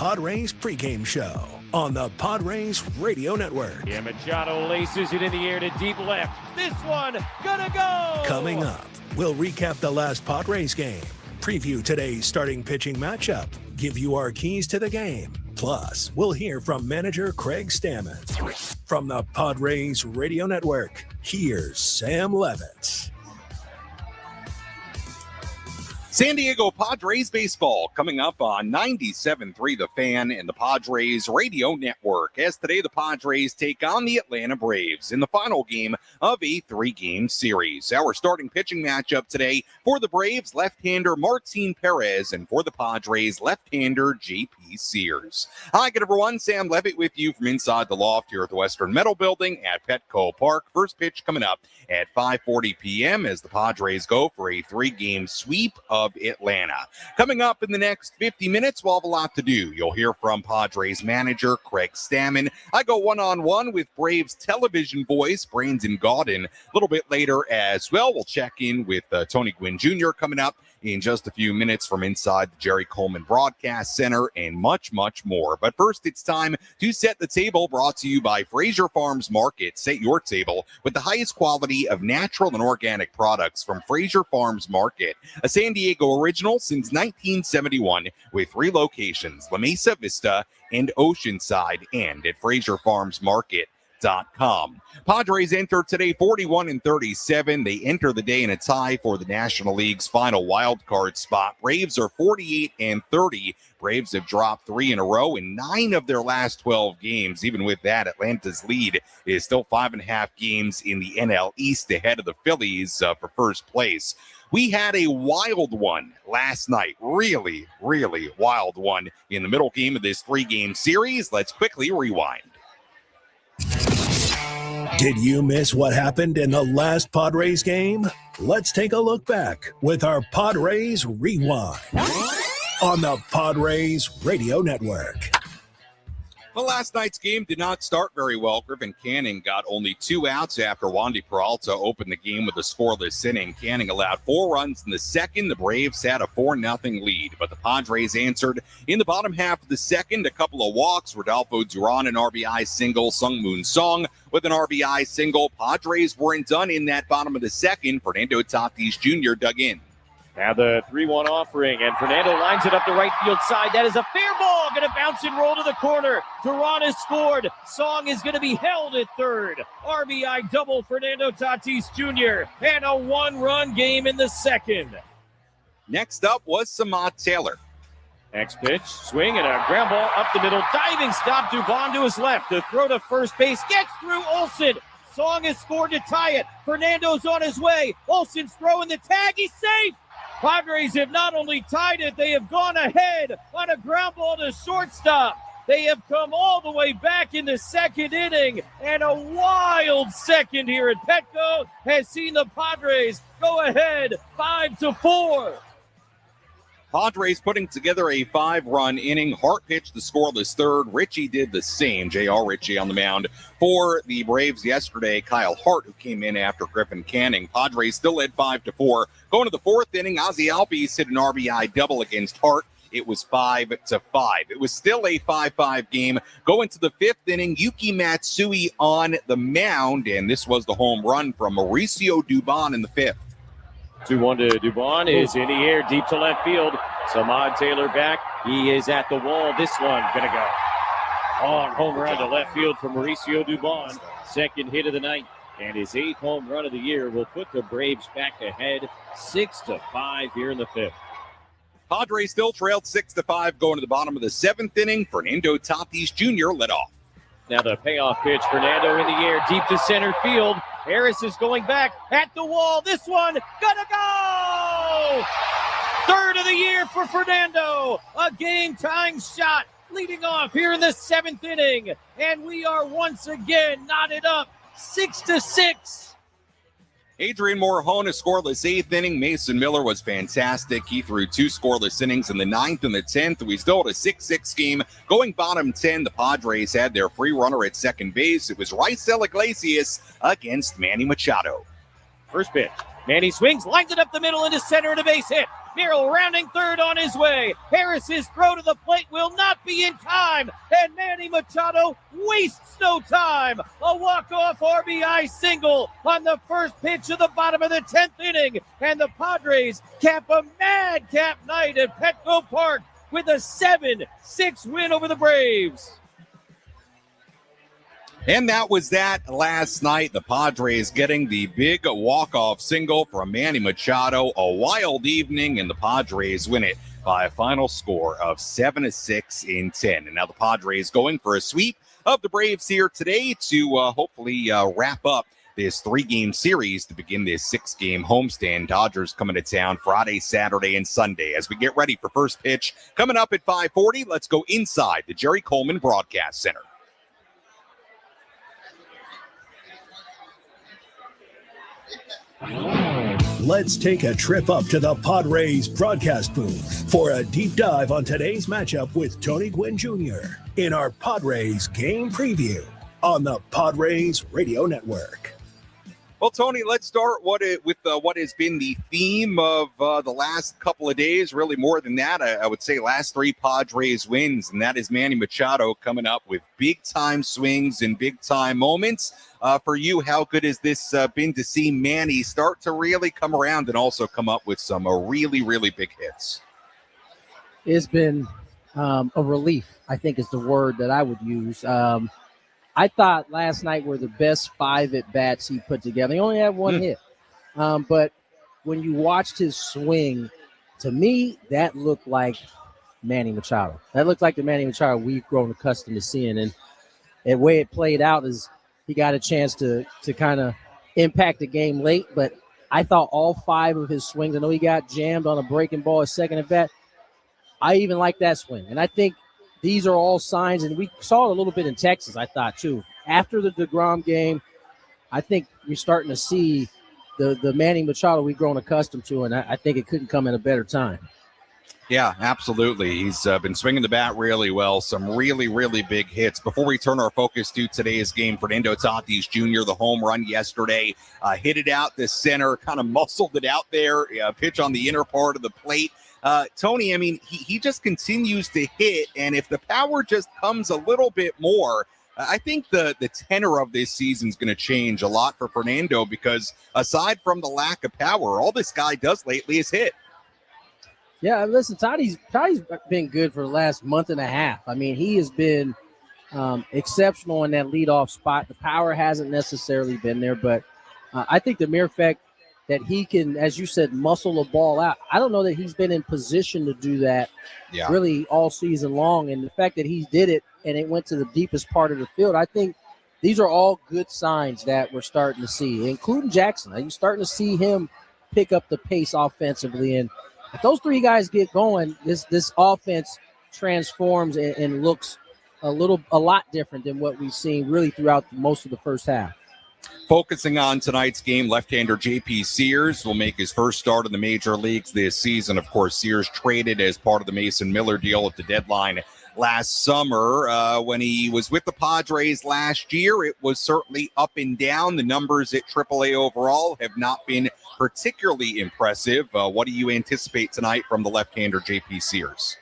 Padres pregame show on the Padres Radio Network. Yeah, Machado laces it in the air to deep left. This one gonna go! Coming up, we'll recap the last Padres game, preview today's starting pitching matchup, give you our keys to the game. Plus, we'll hear from manager Craig Stammen. From the Padres Radio Network, here's Sam Levitt. San Diego Padres baseball coming up on 97.3 The Fan and the Padres Radio Network. As today, the Padres take on the Atlanta Braves in the final game of a 3-game series. Our starting pitching matchup today for the Braves, left-hander Martin Perez, and for the Padres, left-hander J.P. Sears. Hi, good everyone. Sam Levitt with you from inside the loft here at the Western Metal Building at Petco Park. First pitch coming up at 5:40 p.m. as the Padres go for a 3-game sweep of Atlanta. Coming up in the next 50 minutes, we'll have a lot to do. You'll hear from Padres manager Craig Stammen. I go one-on-one with Braves television voice Brandon Gaudin. A little bit later as well, we'll check in with Tony Gwynn Jr. coming up in just a few minutes from inside the Jerry Coleman Broadcast Center, and much, much more. But first, it's time to set the table, brought to you by Fraser Farms Market. Set your table with the highest quality of natural and organic products from Fraser Farms Market, a San Diego original since 1971 with 3 locations, La Mesa Vista and Oceanside, and at FraserFarmsMarket.com. Padres enter today 41-37. They enter the day in a tie for the National League's final wild card spot. Braves are 48-30. Braves have dropped 3 in a row in 9 of their last 12 games. Even with that, Atlanta's lead is still 5.5 games in the NL East ahead of the Phillies for first place. We had a wild one last night, really, really wild one in the middle game of this 3-game series. Let's quickly rewind. Did you miss what happened in the last Padres game? Let's take a look back with our Padres Rewind on the Padres Radio Network. Well, last night's game did not start very well. Griffin Canning got only 2 outs after Wandy Peralta opened the game with a scoreless inning. Canning allowed 4 runs in the second. The Braves had a 4-0 lead, but the Padres answered in the bottom half of the second. A couple of walks. Rodolfo Duran, an RBI single. Sung Moon Song with an RBI single. Padres weren't done in that bottom of the second. Fernando Tatis Jr. dug in. Now the 3-1 offering, and Fernando lines it up the right field side. That is a fair ball, going to bounce and roll to the corner. Duran has scored. Song is going to be held at third. RBI double Fernando Tatis Jr. and a 1-run game in the second. Next up was Samad Taylor. Next pitch, swing and a ground ball up the middle. Diving stop, Dubon to his left. The throw to first base, gets through Olsen. Song has scored to tie it. Fernando's on his way. Olsen's throwing the tag. He's safe. Padres have not only tied it, they have gone ahead on a ground ball to shortstop. They have come all the way back in the second inning, and a wild second here at Petco has seen the Padres go ahead 5-4. Padres putting together a 5-run inning. Hart pitched the scoreless third. Ritchie did the same. J.R. Ritchie on the mound for the Braves yesterday. Kyle Hart, who came in after Griffin Canning. Padres still led 5-4. Going to the 4th inning, Ozzie Albies hit an RBI double against Hart. It was 5-5. It was still a 5-5 game. Going to the 5th inning, Yuki Matsui on the mound, and this was the home run from Mauricio Dubon in the 5th. 2-1 to Dubon is in the air, deep to left field. Samad Taylor back. He is at the wall. This one going to go. On home run to left field for Mauricio Dubon. Second hit of the night. And his 8th home run of the year will put the Braves back ahead 6-5 here in the 5th. Padres still trailed 6-5 going to the bottom of the 7th inning. Fernando Tatis Jr. led off. Now the payoff pitch. Fernando in the air, deep to center field. Harris is going back at the wall. This one gonna go! 3rd of the year for Fernando. A game-tying shot leading off here in the 7th inning. And we are once again knotted up 6-6. Adrian Morejon, a scoreless 8th inning. Mason Miller was fantastic. He threw 2 scoreless innings in the 9th and the 10th. We still had a 6-6 game. Going bottom 10, the Padres had their free runner at second base. It was Raisel Iglesias against Manny Machado. First pitch. Manny swings, lines it up the middle into center and a base hit. Merrill rounding third on his way. Harris's throw to the plate will not be in time. And Manny Machado wastes no time. A walk-off RBI single on the first pitch of the bottom of the 10th inning. And the Padres cap a madcap night at Petco Park with a 7-6 win over the Braves. And that was that last night. The Padres getting the big walk-off single from Manny Machado. A wild evening, and the Padres win it by a final score of 7-6 in 10. And now the Padres going for a sweep of the Braves here today to hopefully wrap up this 3-game series to begin this 6-game homestand. Dodgers coming to town Friday, Saturday, and Sunday. As we get ready for first pitch coming up at 5:40, let's go inside the Jerry Coleman Broadcast Center. Let's take a trip up to the Padres broadcast booth for a deep dive on today's matchup with Tony Gwynn Jr. in our Padres game preview on the Padres Radio Network. Well, Tony, let's start with what has been the theme of the last couple of days, really more than that. I would say last 3 Padres wins, and that is Manny Machado coming up with big-time swings and big-time moments. For you, how good has this been to see Manny start to really come around and also come up with some really, really big hits? It's been a relief, I think is the word that I would use. I thought last night were the best 5 at-bats he put together. He only had 1 hit. But when you watched his swing, to me, that looked like Manny Machado. That looked like the Manny Machado we've grown accustomed to seeing. And the way it played out is he got a chance to kind of impact the game late. But I thought all 5 of his swings, I know he got jammed on a breaking ball, his second at-bat. I even like that swing. And I think these are all signs, and we saw it a little bit in Texas, I thought, too. After the DeGrom game, I think we're starting to see the Manny Machado we've grown accustomed to, and I think it couldn't come at a better time. Yeah, absolutely. He's been swinging the bat really well. Some really, really big hits. Before we turn our focus to today's game, Fernando Tatis Jr., the home run yesterday, hit it out the center, kind of muscled it out there, pitch on the inner part of the plate. Tony, I mean, he just continues to hit, and if the power just comes a little bit more, I think the tenor of this season is going to change a lot for Fernando, because aside from the lack of power, all this guy does lately is hit. Yeah, listen, Toddy's been good for the last month and a half. I mean, he has been exceptional in that leadoff spot. The power hasn't necessarily been there, but I think the mere fact that he can, as you said, muscle a ball out. I don't know that he's been in position to do that really all season long. And the fact that he did it and it went to the deepest part of the field, I think these are all good signs that we're starting to see, including Jackson. You're starting to see him pick up the pace offensively. And if those 3 guys get going, this offense transforms and looks a lot different than what we've seen really throughout most of the first half. Focusing on tonight's game, left-hander J.P. Sears will make his first start in the major leagues this season. Of course, Sears traded as part of the Mason Miller deal at the deadline last summer. When he was with the Padres last year, it was certainly up and down. The numbers at AAA overall have not been particularly impressive. What do you anticipate tonight from the left-hander J.P. Sears?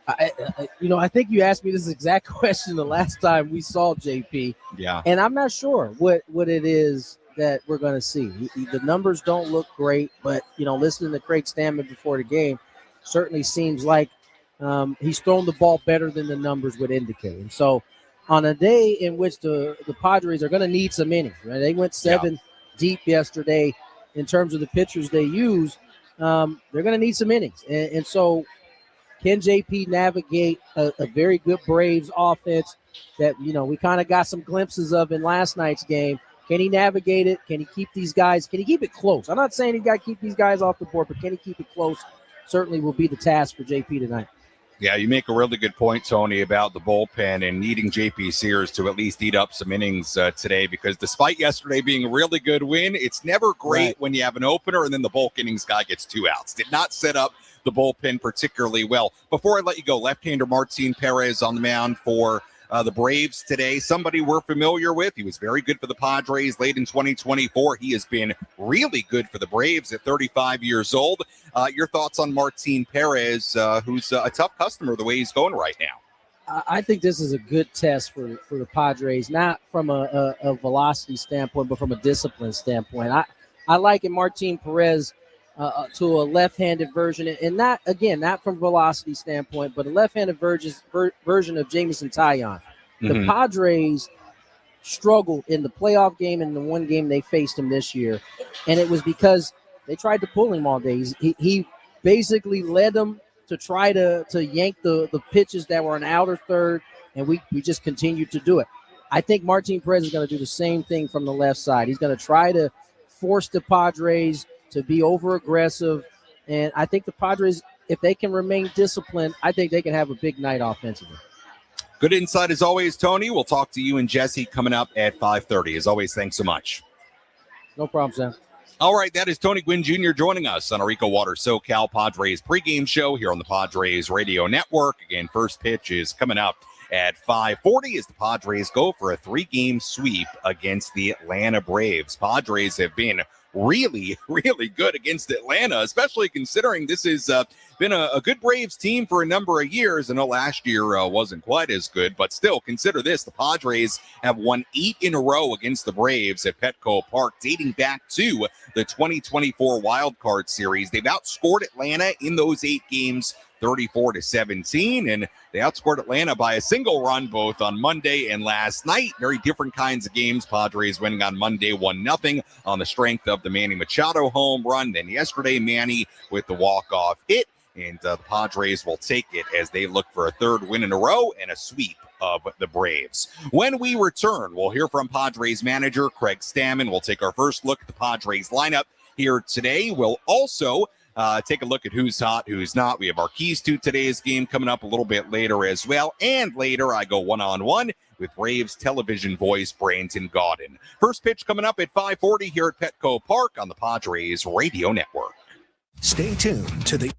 I think you asked me this exact question the last time we saw JP. Yeah. And I'm not sure what it is that we're going to see. The numbers don't look great, but, listening to Craig Stammen before the game certainly seems like he's thrown the ball better than the numbers would indicate. And so on a day in which the Padres are going to need some innings, right? They went 7 deep yesterday in terms of the pitchers they use. They're going to need some innings. And so can JP navigate a very good Braves offense that, we kind of got some glimpses of in last night's game? Can he navigate it? Can he keep these guys? Can he keep it close? I'm not saying he got to keep these guys off the board, but can he keep it close? Certainly will be the task for JP tonight. Yeah, you make a really good point, Tony, about the bullpen and needing J.P. Sears to at least eat up some innings today, because despite yesterday being a really good win, it's never great when you have an opener and then the bulk innings guy gets 2 outs. Did not set up the bullpen particularly well. Before I let you go, left-hander Martin Perez on the mound for the Braves today. Somebody we're familiar with. He was very good for the Padres late in 2024. He has been really good for the Braves at 35 years old. Your thoughts on Martin Perez, who's a tough customer the way he's going right now? I think this is a good test for the Padres, not from a velocity standpoint, but from a discipline standpoint. I liken Martin Perez to a left-handed version, and not from velocity standpoint, but a left-handed version of Jameson Taillon. The Padres struggled in the playoff game and the one game they faced him this year, and it was because they tried to pull him all day. He basically led them to try to yank the pitches that were an outer third, and we just continued to do it. I think Martin Perez is going to do the same thing from the left side. He's going to try to force the Padres to be over-aggressive, and I think the Padres, if they can remain disciplined, I think they can have a big night offensively. Good insight as always, Tony. We'll talk to you and Jesse coming up at 5:30. As always, thanks so much. No problem, Sam. All right, that is Tony Gwynn Jr. joining us on our EcoWater SoCal Padres pregame show here on the Padres Radio Network. Again, first pitch is coming up at 5:40 as the Padres go for a 3-game sweep against the Atlanta Braves. Padres have been really, really good against Atlanta, especially considering this has been a good Braves team for a number of years. I know last year wasn't quite as good, but still, consider this. The Padres have won 8 in a row against the Braves at Petco Park, dating back to the 2024 Wild Card Series. They've outscored Atlanta in those 8 games 34-17, and they outscored Atlanta by a single run both on Monday and last night. Very different kinds of games. Padres winning on Monday 1-0 on the strength of the Manny Machado home run. Then yesterday, Manny with the walk-off hit, and the Padres will take it as they look for a 3rd win in a row and a sweep of the Braves. When we return, we'll hear from Padres manager Craig Stammen. We'll take our first look at the Padres lineup here today. We'll also take a look at who's hot, who's not. We have our keys to today's game coming up a little bit later as well. And later, I go one-on-one with Braves television voice Brandon Gaudin. First pitch coming up at 5:40 here at Petco Park on the Padres Radio Network. Stay tuned to the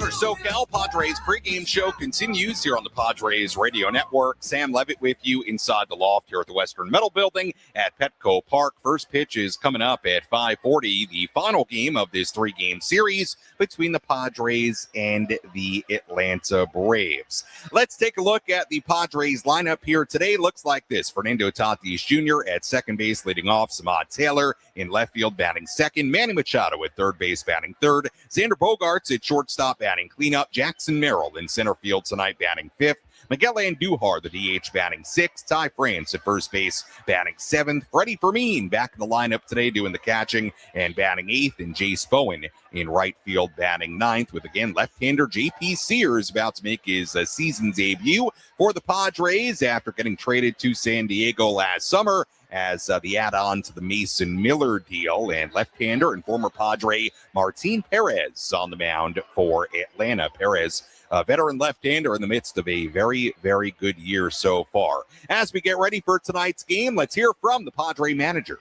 EcoWater SoCal Padres pregame show continues here on the Padres Radio Network. Sam Levitt with you inside the loft here at the Western Metal Building at Petco Park. First pitch is coming up at 5:40, the final game of this three-game series between the Padres and the Atlanta Braves. Let's take a look at the Padres lineup here today. Looks like this: Fernando Tatis Jr. at second base leading off, Samad Taylor in left field batting second, Manny Machado at third base batting third, Xander Bogaerts at shortstop batting cleanup, Jackson Merrill in center field tonight batting fifth, Miguel Andujar, the DH, batting sixth, Ty France at first base batting seventh, Freddie Fermin back in the lineup today doing the catching and batting eighth, and Jace Bowen in right field batting ninth, with again left-hander J.P. Sears about to make his season debut for the Padres after getting traded to San Diego last summer as the add-on to the Mason Miller deal, and left-hander and former Padre Martin Perez on the mound for Atlanta. Perez, a veteran left-hander in the midst of a very, very good year so far. As we get ready for tonight's game, let's hear from the Padre manager.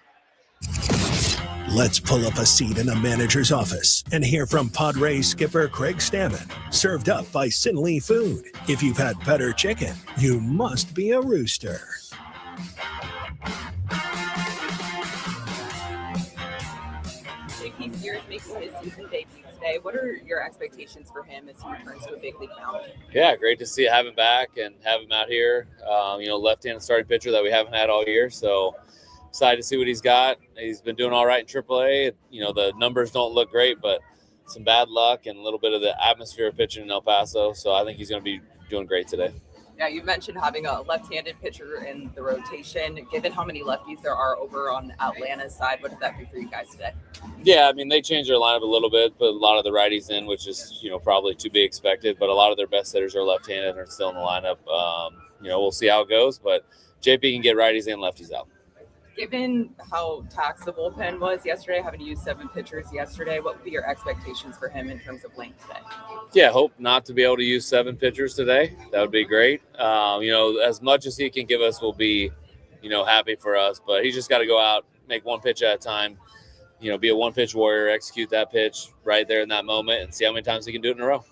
Let's pull up a seat in the manager's office and hear from Padres skipper Craig Stammen. Served up by Sinley Food. If you've had better chicken, you must be a rooster. J.P. Sears making his season debut today. What are your expectations for him as he returns to a big league mound? Yeah, great to have him back and have him out here. Left-handed starting pitcher that we haven't had all year. So excited to see what he's got. He's been doing all right in AAA. The numbers don't look great, but some bad luck and a little bit of the atmosphere of pitching in El Paso. So I think he's going to be doing great today. Yeah, you mentioned having a left-handed pitcher in the rotation. Given how many lefties there are over on Atlanta's side, what does that do for you guys today? Yeah, they changed their lineup a little bit, put a lot of the righties in, which is, probably to be expected. But a lot of their best hitters are left-handed and are still in the lineup. We'll see how it goes, but JP can get righties and lefties out. Given how taxed the bullpen was yesterday, having to use 7 pitchers yesterday, what would be your expectations for him in terms of length today? Yeah, hope not to be able to use 7 pitchers today. That would be great. As much as he can give us will be, happy for us. But he's just got to go out, make one pitch at a time, be a one-pitch warrior, execute that pitch right there in that moment, and see how many times he can do it in a row.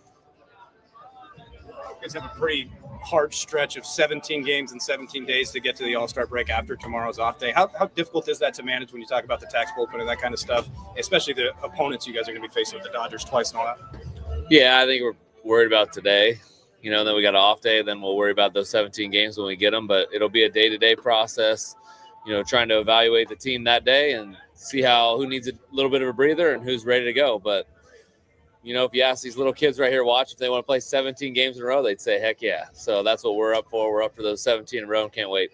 You guys have a pretty hard stretch of 17 games in 17 days to get to the All-Star break after tomorrow's off day. How difficult is that to manage when you talk about the tax bullpen and that kind of stuff, especially the opponents you guys are going to be facing with the Dodgers twice and all that? Yeah, I think we're worried about today. Then we got an off day. Then we'll worry about those 17 games when we get them. But it'll be a day-to-day process, trying to evaluate the team that day and see who needs a little bit of a breather and who's ready to go. But if you ask these little kids right here, watch if they want to play 17 games in a row, they'd say, heck yeah. So that's what we're up for. We're up for those 17 in a row and can't wait.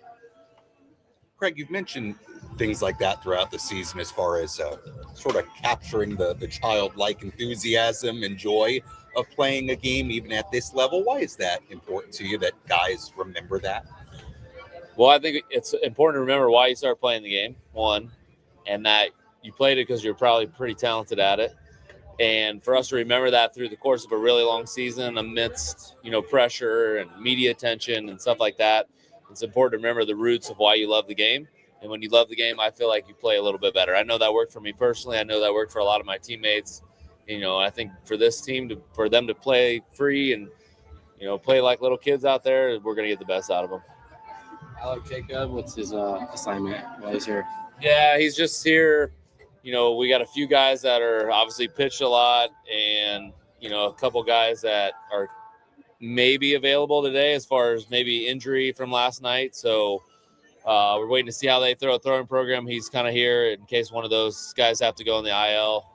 Craig, you've mentioned things like that throughout the season as far as sort of capturing the childlike enthusiasm and joy of playing a game even at this level. Why is that important to you that guys remember that? Well, I think it's important to remember why you start playing the game, one, and that you played it because you're probably pretty talented at it. And for us to remember that through the course of a really long season amidst, pressure and media attention and stuff like that, it's important to remember the roots of why you love the game. And when you love the game, I feel like you play a little bit better. I know that worked for me personally. I know that worked for a lot of my teammates. I think for this team, for them to play free and, play like little kids out there, we're going to get the best out of them. Alec Jacob, what's his assignment while he's here? Yeah, he's just here. We got a few guys that are obviously pitched a lot and, a couple guys that are maybe available today as far as maybe injury from last night. So we're waiting to see how they throw a throwing program. He's kind of here in case one of those guys have to go in the IL,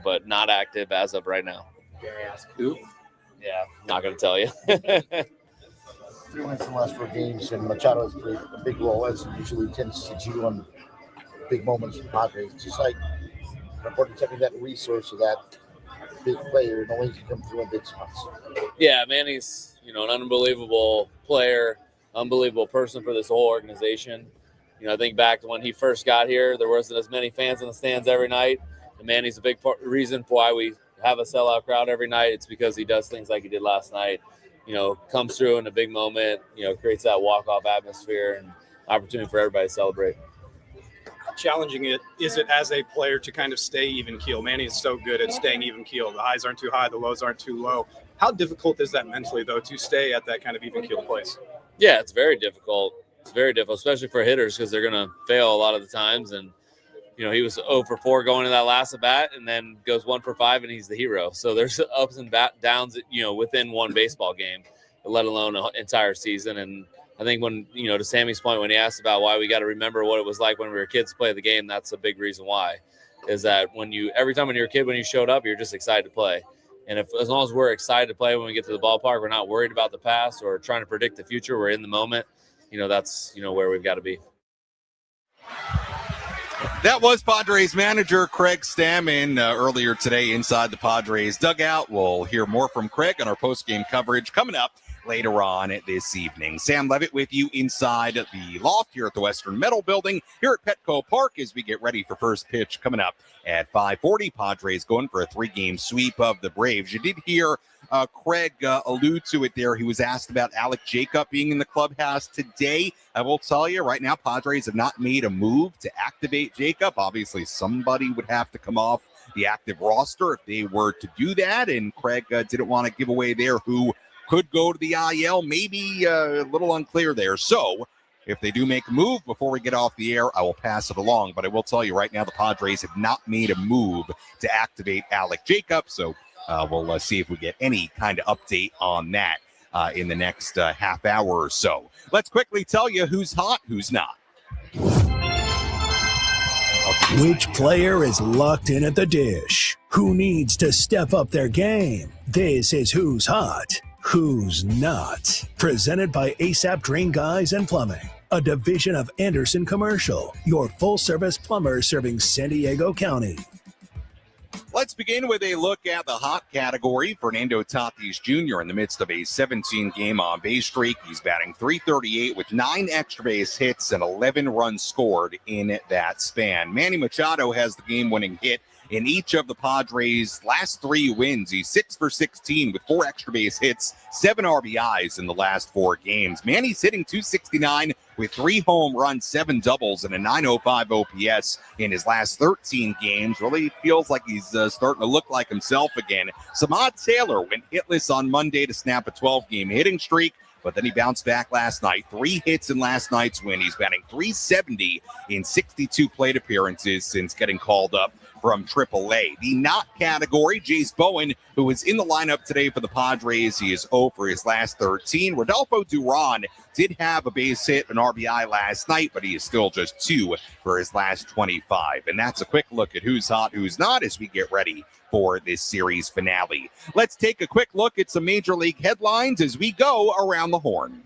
but not active as of right now. Gary asked who? Yeah, not going to tell you. 3 wins in the last 4 games, and Machado has played a big role, as he usually tends to do on big moments for the Padres. It's just like important having that resource of that big player, knowing he can come through in big spots. Yeah, Manny's, an unbelievable player, unbelievable person for this whole organization. I think back to when he first got here, there wasn't as many fans in the stands every night. And Manny's a big reason for why we have a sellout crowd every night. It's because he does things like he did last night. Comes through in a big moment, creates that walk-off atmosphere and opportunity for everybody to celebrate. challenging is it as a player to kind of stay even keel? Manny is so good at staying even keel. The highs aren't too high, the lows aren't too low. How difficult is that mentally, though, to stay at that kind of even keel place? Yeah, it's very difficult. It's very difficult, especially for hitters, because they're going to fail a lot of the times. And, he was 0 for 4 going to that last at bat, and then goes 1 for 5, and he's the hero. So there's ups and downs, within one baseball game, let alone an entire season. And I think when, to Sammy's point, when he asked about why we got to remember what it was like when we were kids to play the game, that's a big reason why, is that every time when you're a kid, when you showed up, you're just excited to play. And as long as we're excited to play when we get to the ballpark, we're not worried about the past or trying to predict the future. We're in the moment. That's, where we've got to be. That was Padres manager Craig Stammen earlier today inside the Padres dugout. We'll hear more from Craig on our post-game coverage coming up later on this evening. Sam Levitt with you inside the loft here at the Western Metal Building here at Petco Park as we get ready for first pitch coming up at 5:40. Padres going for a 3-game sweep of the Braves. You did hear Craig allude to it there. He was asked about Alec Jacob being in the clubhouse today. I will tell you right now, Padres have not made a move to activate Jacob. Obviously, somebody would have to come off the active roster if they were to do that, and Craig didn't want to give away there who could go to the IL. Maybe a little unclear there. So if they do make a move before we get off the air, I will pass it along. But I will tell you right now, the Padres have not made a move to activate Alec Jacob. So we'll see if we get any kind of update on that in the next half hour or so. Let's quickly tell you who's hot, who's not. Which player is locked in at the dish? Who needs to step up their game? This is Who's Hot, Who's Not. Presented by ASAP Drain Guys and Plumbing, a division of Anderson Commercial, your full-service plumber serving San Diego County. Let's begin with a look at the hot category. Fernando Tatis Jr. in the midst of a 17-game on-base streak. He's batting .338 with 9 extra base hits and 11 runs scored in that span. Manny Machado has the game-winning hit in each of the Padres' last 3 wins. He's 6 for 16 with 4 extra base hits, 7 RBIs in the last 4 games. Manny's hitting .269 with 3 home runs, 7 doubles, and a .905 OPS in his last 13 games. Really feels like he's starting to look like himself again. Samad Taylor went hitless on Monday to snap a 12-game hitting streak, but then he bounced back last night. 3 hits in last night's win. He's batting .370 in 62 plate appearances since getting called up from AAA. The not category, Jace Bowen, who was in the lineup today for the Padres. He is 0 for his last 13. Rodolfo Duran did have a base hit, an RBI last night, but he is still just 2 for his last 25. And that's a quick look at who's hot, who's not as we get ready for this series finale. Let's take a quick look at some Major League headlines as we go around the horn.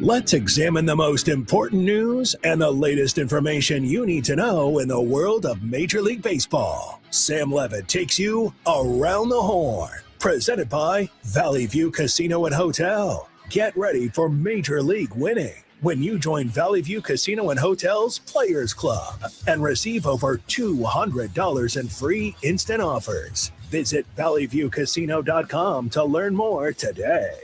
Let's examine the most important news and the latest information you need to know in the world of Major League Baseball. Sam Levitt takes you around the horn. Presented by Valley View Casino and Hotel. Get ready for Major League winning when you join Valley View Casino and Hotel's Players Club and receive over $200 in free instant offers. Visit valleyviewcasino.com to learn more today.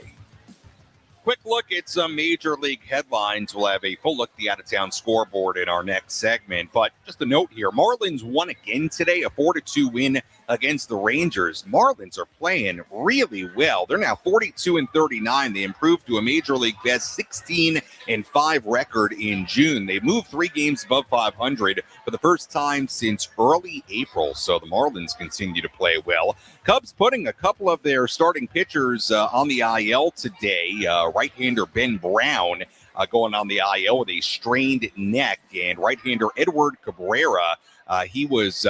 Quick look at some Major League headlines. We'll have a full look at the out-of-town scoreboard in our next segment. But just a note here, Marlins won again today, a 4-2 win against the Rangers. Marlins are playing really well. They're now 42-39. They improved to a Major League best 16-5 record in June. They moved 3 games above 500 for the first time since early April. So the Marlins continue to play well. Cubs putting a couple of their starting pitchers on the IL today. Right-hander Ben Brown going on the IL with a strained neck, and right-hander Edward Cabrera, he was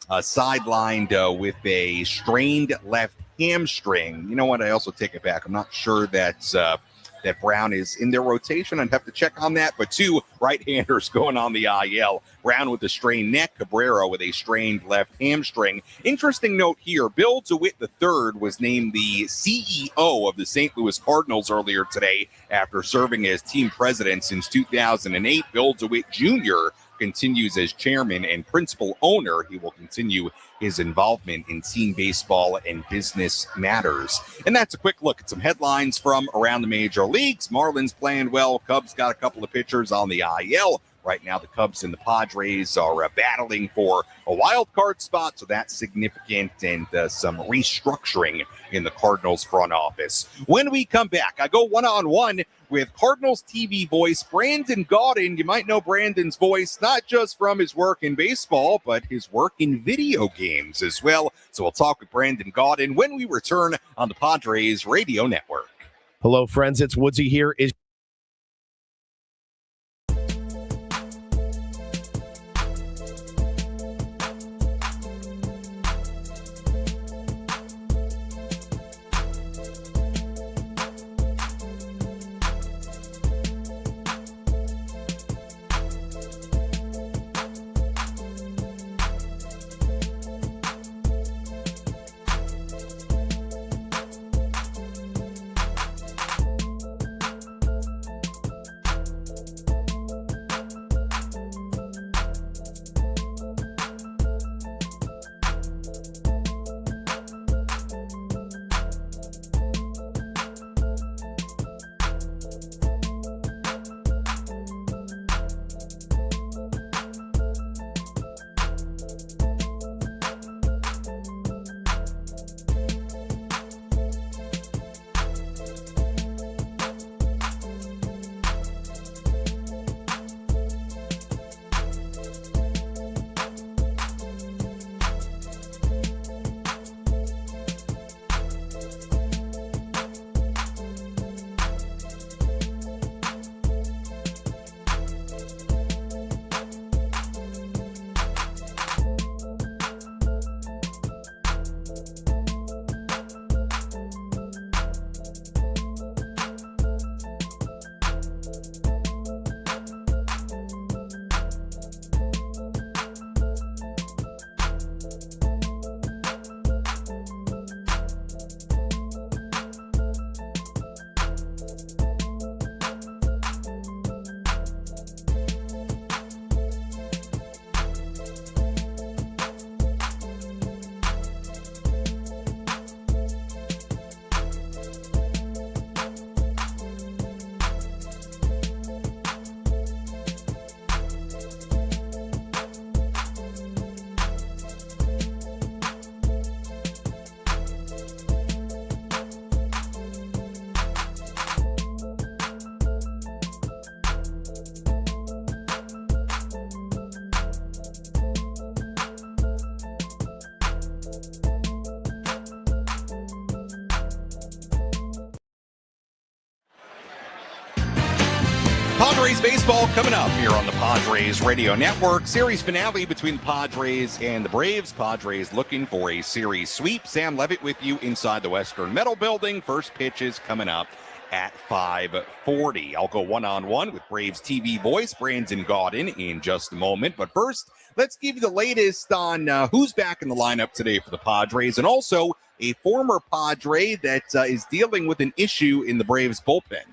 sidelined with a strained left hamstring. You know what? I also take it back. I'm not sure that Brown is in their rotation. I'd have to check on that. But 2 right-handers going on the IL. Brown with a strained neck, Cabrera with a strained left hamstring. Interesting note here, Bill DeWitt III was named the CEO of the St. Louis Cardinals earlier today after serving as team president since 2008. Bill DeWitt Jr. continues as chairman and principal owner. He will continue his involvement in team baseball and business matters. And that's a quick look at some headlines from around the major leagues. Marlins playing well. Cubs got a couple of pitchers on the IL. Right now, the Cubs and the Padres are battling for a wild card spot, so that's significant, and some restructuring in the Cardinals front office. When we come back, I go one-on-one with Cardinals TV voice Brandon Gaudin. You might know Brandon's voice not just from his work in baseball, but his work in video games as well. So we'll talk with Brandon Gaudin when we return on the Padres Radio Network. Hello, friends. It's Woodsy here. Padres baseball coming up here on the Padres Radio Network. Series finale between the Padres and the Braves. Padres looking for a series sweep. Sam Levitt with you inside the Western Metal Building. First pitch is coming up at 5:40. I'll go one-on-one with Braves TV voice Brandon Gaudin in just a moment. But first, let's give you the latest on who's back in the lineup today for the Padres, and also a former Padre that is dealing with an issue in the Braves bullpen.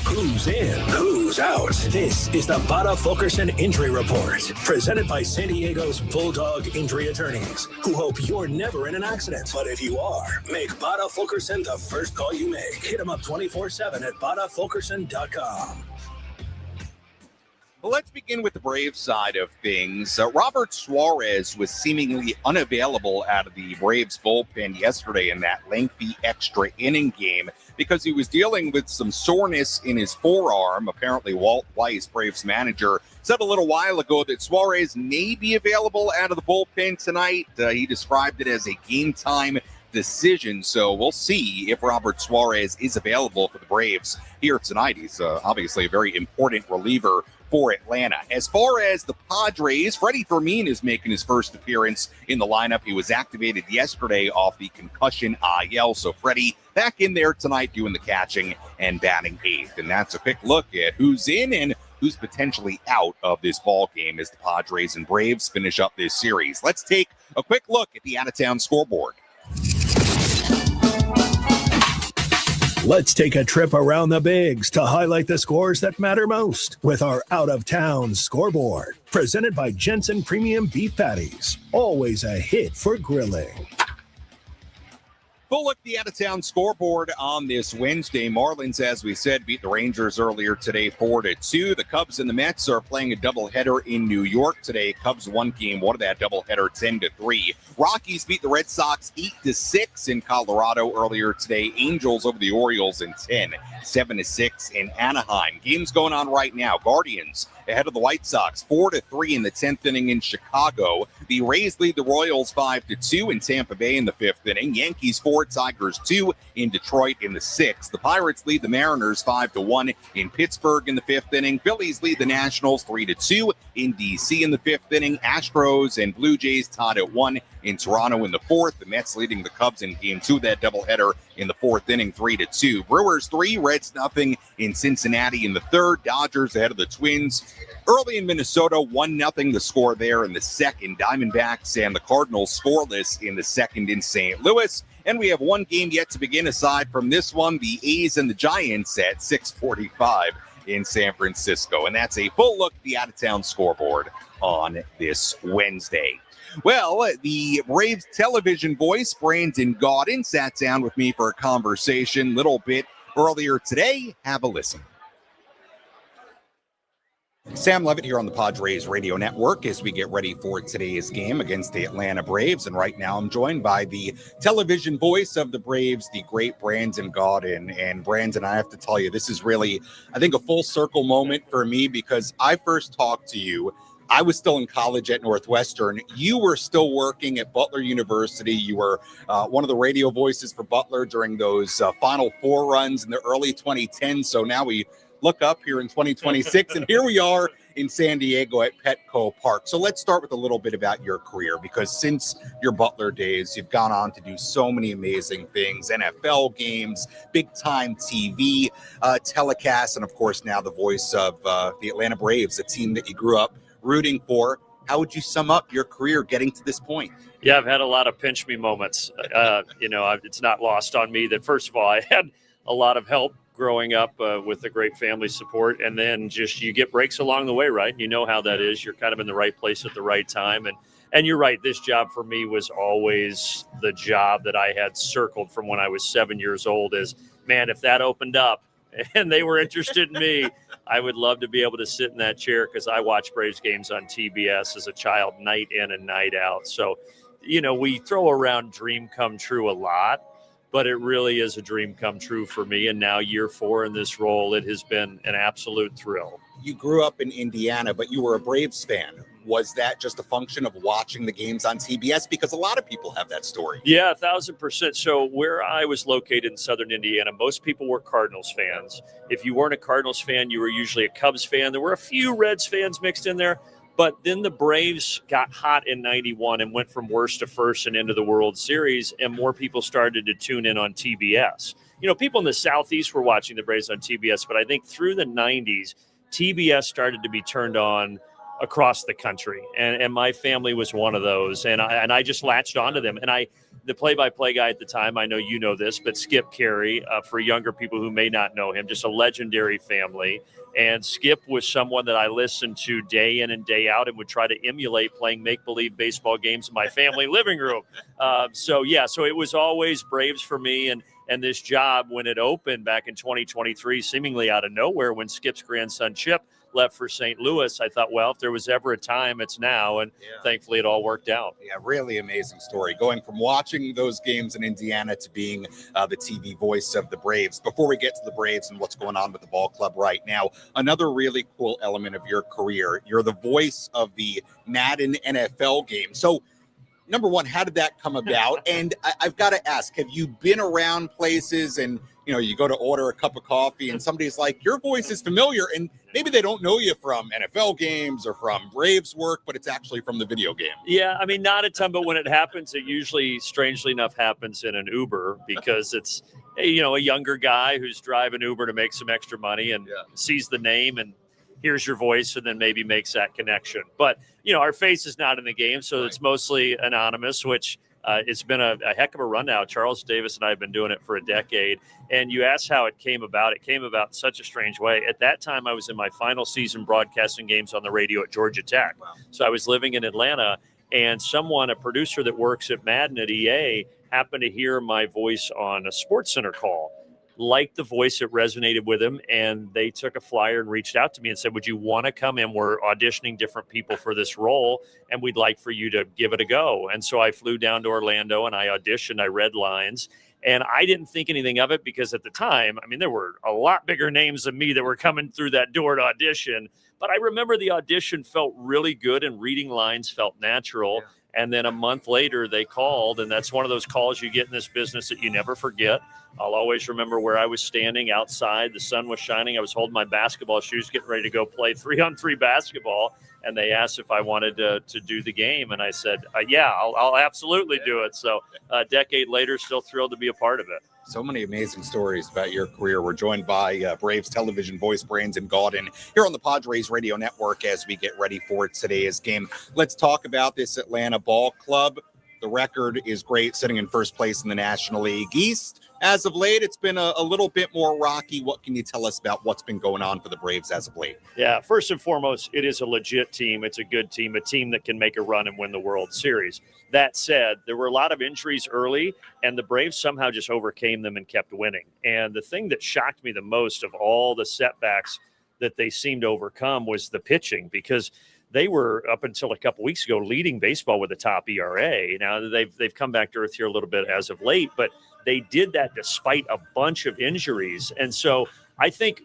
Who's in? Who's out? This is the Bada Fulkerson Injury Report, presented by San Diego's Bulldog Injury Attorneys, who hope you're never in an accident. But if you are, make Bada Fulkerson the first call you make. Hit them up 24/7 at badafulkerson.com. Well, let's begin with the Braves side of things. Robert Suarez was seemingly unavailable out of the Braves bullpen yesterday in that lengthy extra inning game because he was dealing with some soreness in his forearm. Apparently, Walt Weiss, Braves manager, said a little while ago that Suarez may be available out of the bullpen tonight. He described it as a game-time decision, so we'll see if Robert Suarez is available for the Braves here tonight. He's obviously a very important reliever for Atlanta. As far as the Padres, Freddie Fermin is making his first appearance in the lineup. He was activated yesterday off the concussion IL, so Freddie back in there tonight doing the catching and batting eighth. And that's a quick look at who's in and who's potentially out of this ball game as the Padres and Braves finish up this series. Let's take a quick look at the out-of-town scoreboard. Let's take a trip around the bigs to highlight the scores that matter most with our out-of-town scoreboard. Presented by Jensen Premium Beef Patties. Always a hit for grilling. Full look at the out-of-town scoreboard on this Wednesday. Marlins, as we said, beat the Rangers earlier today 4-2. The Cubs and the Mets are playing a doubleheader in New York today. Cubs won game one of that doubleheader 10-3. Rockies beat the Red Sox 8-6 in Colorado earlier today. Angels over the Orioles in 10, 7-6 in Anaheim. Games going on right now. Guardians ahead of the White Sox 4-3 in the 10th inning in Chicago. The Rays lead the Royals 5-2 in Tampa Bay in the 5th inning. Yankees 4, Tigers 2 in Detroit in the 6th. The Pirates lead the Mariners 5-1 in Pittsburgh in the 5th inning. Phillies lead the Nationals 3-2 in DC in the 5th inning. Astros and Blue Jays tied at 1 in Toronto in the 4th. The Mets leading the Cubs in game 2 of that doubleheader in the 4th inning 3-2. Brewers 3, Reds nothing in Cincinnati in the 3rd. Dodgers ahead of the Twins early in Minnesota, 1-0 the score there in the 2nd. Diamondbacks and the Cardinals scoreless in the 2nd in St. Louis. And we have one game yet to begin aside from this one, the A's and the Giants at 6:45 in San Francisco. And that's a full look at the out-of-town scoreboard on this Wednesday. Well, the Braves television voice, Brandon Gaudin, sat down with me for a conversation a little bit earlier today. Have a listen. Sam Levitt here on the Padres Radio Network as we get ready for today's game against the Atlanta Braves. And right now I'm joined by the television voice of the Braves, the great Brandon Gaudin. And Brandon, I have to tell you, this is really, I think, a full circle moment for me because I first talked to you. I was still in college at Northwestern. You were still working at Butler University. You were one of the radio voices for Butler during those Final Four runs in the early 2010s. So now we look up here in 2026, and here we are in San Diego at Petco Park. So let's start with a little bit about your career, because since your Butler days, you've gone on to do so many amazing things, NFL games, big-time TV telecasts, and of course now the voice of the Atlanta Braves, a team that you grew up rooting for. How would you sum up your career getting to this point? Yeah, I've had a lot of pinch me moments. It's not lost on me that, first of all, I had a lot of help growing up with a great family support, and then just you get breaks along the way, right? You know how that is. You're kind of in the right place at the right time, and you're right. This job for me was always the job that I had circled from when I was 7 years old. Is, man, if that opened up and they were interested in me, I would love to be able to sit in that chair, because I watched Braves games on TBS as a child, night in and night out. So, we throw around dream come true a lot, but it really is a dream come true for me. And now year 4 in this role, it has been an absolute thrill. You grew up in Indiana, but you were a Braves fan. Was that just a function of watching the games on TBS? Because a lot of people have that story. Yeah, 1,000%. So where I was located in southern Indiana, most people were Cardinals fans. If you weren't a Cardinals fan, you were usually a Cubs fan. There were a few Reds fans mixed in there. But then the Braves got hot in 91 and went from worst to first and into the World Series, and more people started to tune in on TBS. People in the Southeast were watching the Braves on TBS, but I think through the 90s, TBS started to be turned on across the country, and my family was one of those, and I just latched onto them. And the play-by-play guy at the time, I know you know this, but Skip Carey, for younger people who may not know him, just a legendary family. And Skip was someone that I listened to day in and day out and would try to emulate playing make-believe baseball games in my family living room. So it was always Braves for me. And this job, when it opened back in 2023, seemingly out of nowhere, when Skip's grandson Chip left for St. Louis, I thought, well, if there was ever a time, it's now. And thankfully it all worked out. Yeah, really amazing story. Going from watching those games in Indiana to being the TV voice of the Braves. Before we get to the Braves and what's going on with the ball club right now, another really cool element of your career, you're the voice of the Madden NFL game. So, number one, how did that come about? And I've got to ask, have you been around places and, you go to order a cup of coffee and somebody's like, your voice is familiar, and maybe they don't know you from NFL games or from Braves work, but it's actually from the video game. Yeah, I mean, not a ton, but when it happens, it usually, strangely enough, happens in an Uber, because it's, a younger guy who's driving Uber to make some extra money and sees the name and hears your voice and then maybe makes that connection. But, our face is not in the game, so it's mostly anonymous, which it's been a heck of a run now. Charles Davis and I have been doing it for a decade. And you asked how it came about. It came about in such a strange way. At that time, I was in my final season broadcasting games on the radio at Georgia Tech. Wow. So I was living in Atlanta, and a producer that works at Madden at EA, happened to hear my voice on a SportsCenter call, liked the voice, it resonated with him, and they took a flyer and reached out to me and said, would you want to come in? We're auditioning different people for this role, and we'd like for you to give it a go. And so I flew down to Orlando and I auditioned, I read lines, and I didn't think anything of it because at the time, I mean, there were a lot bigger names than me that were coming through that door to audition. But I remember the audition felt really good and reading lines felt natural. Yeah. And then a month later, they called, and that's one of those calls you get in this business that you never forget. I'll always remember where I was standing outside. The sun was shining. I was holding my basketball shoes, getting ready to go play 3-on-3 basketball. And they asked if I wanted to do the game. And I said, yeah, I'll absolutely do it. So a decade later, still thrilled to be a part of it. So many amazing stories about your career. We're joined by Braves television voice Brandon Gaudin here on the Padres Radio Network as we get ready for today's game. Let's talk about this Atlanta ball club. The record is great, sitting in first place in the National League East. As of late, it's been a little bit more rocky. What can you tell us about what's been going on for the Braves as of late? Yeah, first and foremost, it is a legit team. It's a good team, a team that can make a run and win the World Series. That said, there were a lot of injuries early, and the Braves somehow just overcame them and kept winning. And the thing that shocked me the most of all the setbacks that they seemed to overcome was the pitching, because they were, up until a couple weeks ago, leading baseball with a top ERA. Now, they've come back to earth here a little bit as of late, but they did that despite a bunch of injuries. And so I think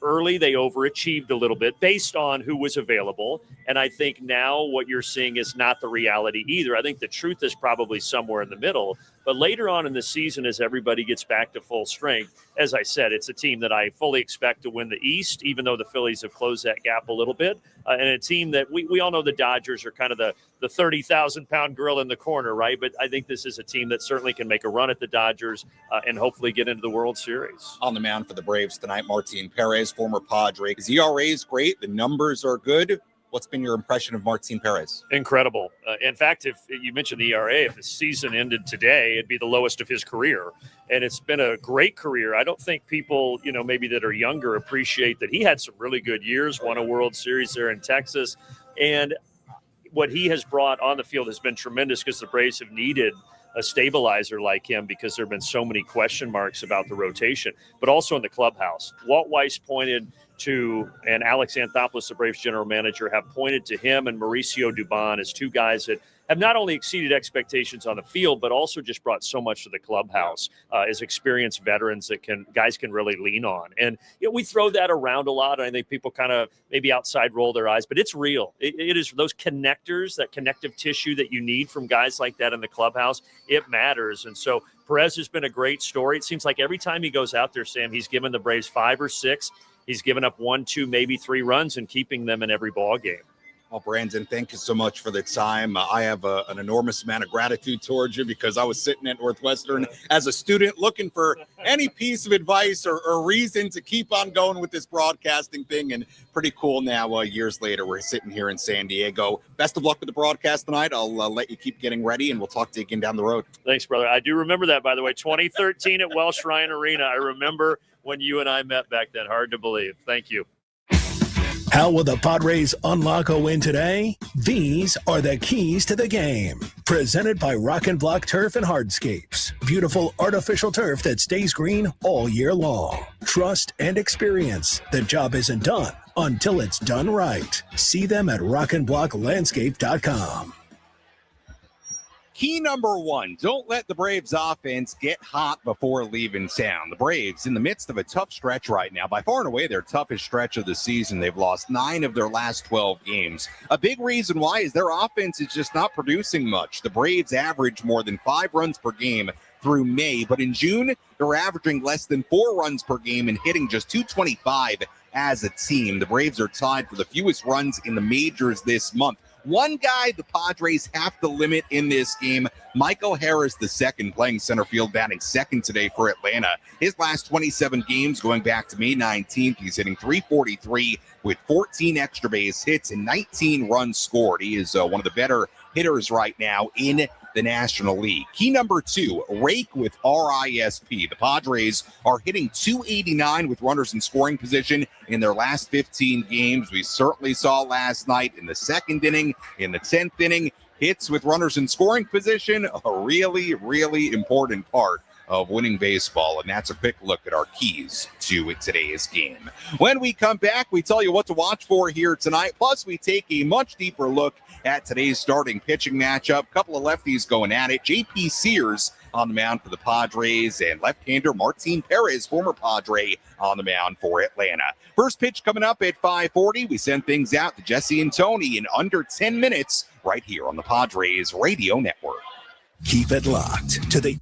early they overachieved a little bit based on who was available. And I think now what you're seeing is not the reality either. I think the truth is probably somewhere in the middle. But later on in the season, as everybody gets back to full strength, as I said, it's a team that I fully expect to win the East, even though the Phillies have closed that gap a little bit. And a team that we all know the Dodgers are kind of the 30,000-pound gorilla in the corner, right? But I think this is a team that certainly can make a run at the Dodgers and hopefully get into the World Series. On the mound for the Braves tonight, Martin Perez, former Padre. His ERA is great. The numbers are good. What's been your impression of Martin Perez? Incredible. In fact, if you mentioned the ERA, if the season ended today, it'd be the lowest of his career. And it's been a great career. I don't think people, maybe that are younger appreciate that he had some really good years, won a World Series there in Texas. And what he has brought on the field has been tremendous because the Braves have needed a stabilizer like him because there have been so many question marks about the rotation, but also in the clubhouse. Walt Weiss pointed to, and Alex Anthopoulos, the Braves general manager, have pointed to him and Mauricio Dubon as two guys that have not only exceeded expectations on the field, but also just brought so much to the clubhouse as experienced veterans that guys can really lean on. And we throw that around a lot. And I think people kind of maybe outside roll their eyes, but it's real. It is those connectors, that connective tissue that you need from guys like that in the clubhouse. It matters. And so Perez has been a great story. It seems like every time he goes out there, Sam, he's given the Braves 5 or 6. He's given up 1, 2, maybe 3 runs and keeping them in every ball game. Well, Brandon, thank you so much for the time. I have an enormous amount of gratitude towards you because I was sitting at Northwestern as a student looking for any piece of advice or reason to keep on going with this broadcasting thing. And pretty cool now, years later, we're sitting here in San Diego. Best of luck with the broadcast tonight. I'll let you keep getting ready, and we'll talk to you again down the road. Thanks, brother. I do remember that, by the way, 2013 at Welsh Ryan Arena. I remember when you and I met back then. Hard to believe. Thank you. How will the Padres unlock a win today? These are the keys to the game. Presented by Rock and Block Turf and Hardscapes. Beautiful artificial turf that stays green all year long. Trust and experience. The job isn't done until it's done right. See them at rockandblocklandscape.com. Key number 1, don't let the Braves offense get hot before leaving town. The Braves in the midst of a tough stretch right now, by far and away their toughest stretch of the season. They've lost 9 of their last 12 games. A big reason why is their offense is just not producing much. The Braves average more than 5 runs per game through May, but in June, they're averaging less than 4 runs per game and hitting just .225 as a team. The Braves are tied for the fewest runs in the majors this month. One guy the Padres have to limit in this game, Michael Harris II, playing center field, batting second today for Atlanta. His last 27 games going back to May 19th, he's hitting .343 with 14 extra base hits and 19 runs scored. He is one of the better hitters right now in the National League. Key number 2, rake with RISP. The Padres are hitting .289 with runners in scoring position in their last 15 games. We certainly saw last night in the 2nd inning, in the 10th inning. hits with runners in scoring position, a really, really important part of winning baseball, and that's a quick look at our keys to today's game. When we come back, we tell you what to watch for here tonight, plus we take a much deeper look at today's starting pitching matchup. Couple of lefties going at it. J.P. Sears on the mound for the Padres, and left-hander Martin Perez, former Padre, on the mound for Atlanta. First pitch coming up at 5:40. We send things out to Jesse and Tony in under 10 minutes right here on the Padres Radio Network. Keep it locked to the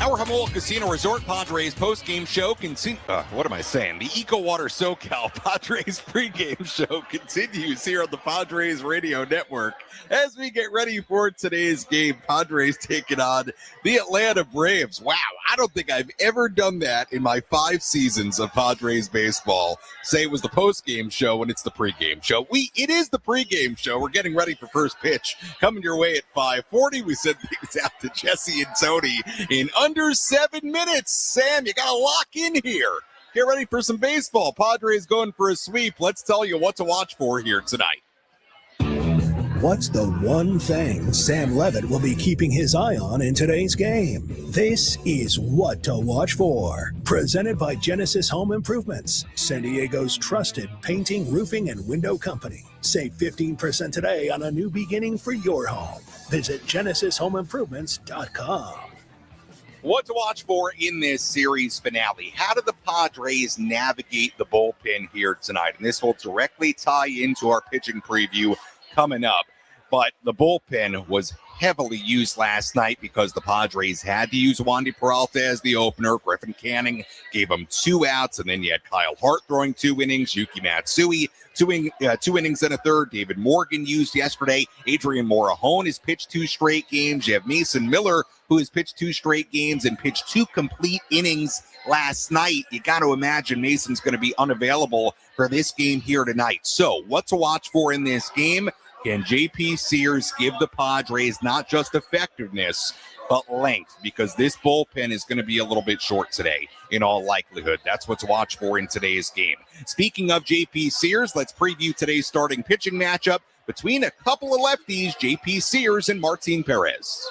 Our Jamul Casino Resort Padres post-game show continues. What am I saying? The EcoWater SoCal Padres pregame show continues here on the Padres Radio Network as we get ready for today's game. Padres taking on the Atlanta Braves. Wow, I don't think I've ever done that in my 5 seasons of Padres baseball. Say it was the post-game show when it's the pregame show. It is the pregame show. We're getting ready for first pitch. Coming your way at 5:40. We send things out to Jesse and Tony in under 7 minutes. Sam, you got to lock in here. Get ready for some baseball. Padres going for a sweep. Let's tell you what to watch for here tonight. What's the one thing Sam Levitt will be keeping his eye on in today's game? This is What to Watch For. Presented by Genesis Home Improvements, San Diego's trusted painting, roofing, and window company. Save 15% today on a new beginning for your home. Visit GenesisHomeImprovements.com. What to watch for in this series finale? How do the Padres navigate the bullpen here tonight? And this will directly tie into our pitching preview coming up. But the bullpen was heavily used last night because the Padres had to use Wandy Peralta as the opener. Griffin Canning gave him 2 outs, and then you had Kyle Hart throwing 2 innings, Yuki Matsui 2 innings and a third. David Morgan used yesterday. Adrian Morejon has pitched 2 straight games. You have Mason Miller, who has pitched 2 straight games and pitched 2 complete innings last night. You got to imagine Mason's going to be unavailable for this game here tonight. So what to watch for in this game? Can JP Sears give the Padres not just effectiveness, but length? Because this bullpen is going to be a little bit short today, in all likelihood. That's what to watch for in today's game. Speaking of JP Sears, let's preview today's starting pitching matchup between a couple of lefties, JP Sears and Martin Perez.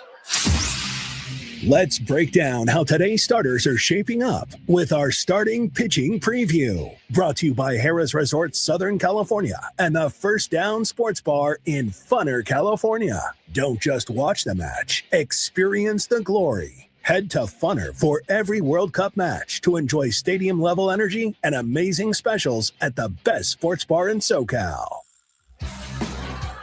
Let's break down how today's starters are shaping up with our starting pitching preview. Brought to you by Harrah's Resort Southern California and the First Down Sports Bar in Funner, California. Don't just watch the match, experience the glory. Head to Funner for every World Cup match to enjoy stadium-level energy and amazing specials at the best sports bar in SoCal.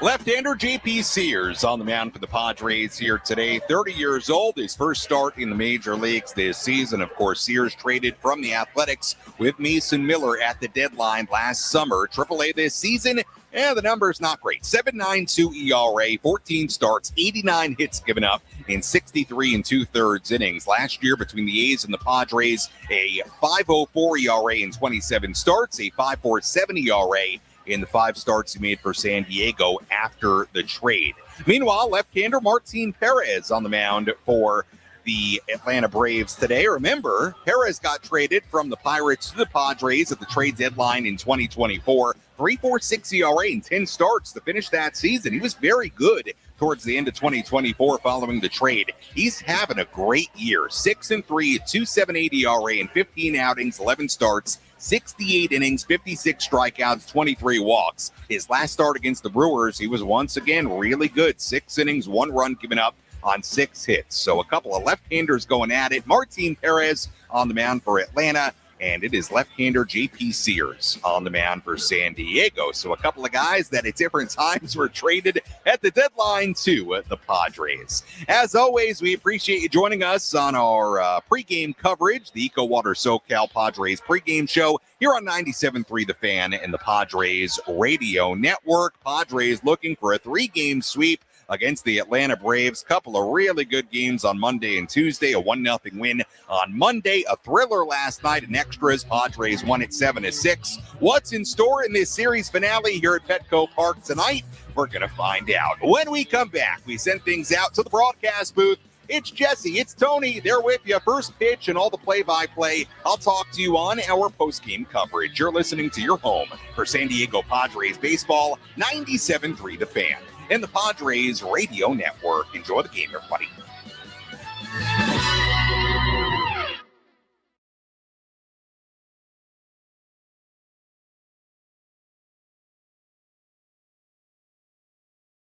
Left-hander JP Sears on the mound for the Padres here today. 30 years old, his first start in the major leagues this season. Of course, Sears traded from the Athletics with Mason Miller at the deadline last summer. AAA this season, the number's not great. 7.92 ERA, 14 starts, 89 hits given up in 63 2/3 innings. Last year between the A's and the Padres, a 5.04 ERA in 27 starts, a 5.47 ERA in the 5 starts he made for San Diego after the trade. Meanwhile, left-hander Martin Perez on the mound for the Atlanta Braves today. Remember, Perez got traded from the Pirates to the Padres at the trade deadline in 2024. 3.46 ERA in 10 starts to finish that season. He was very good towards the end of 2024 following the trade. He's having a great year. 6-3, 2.78 ERA in 15 outings, 11 starts, 68 innings, 56 strikeouts, 23 walks. His last start against the Brewers, he was once again really good. 6 innings, 1 run given up on 6 hits. So a couple of left-handers going at it. Martin Perez on the mound for Atlanta, and it is left-hander JP Sears on the mound for San Diego. So a couple of guys that at different times were traded at the deadline to the Padres. As always, we appreciate you joining us on our pregame coverage, the EcoWater SoCal Padres pregame show here on 97.3 The Fan and the Padres Radio Network. Padres looking for a 3-game sweep against the Atlanta Braves. Couple of really good games on Monday and Tuesday. A 1-0 win on Monday. A thriller last night in extras. Padres won it 7-6. What's in store in this series finale here at Petco Park tonight? We're going to find out. When we come back, we send things out to the broadcast booth. It's Jesse, it's Tony. They're with you. First pitch and all the play-by-play. I'll talk to you on our post-game coverage. You're listening to your home for San Diego Padres baseball, 97.3 The Fan and the Padres Radio Network. Enjoy the game, everybody.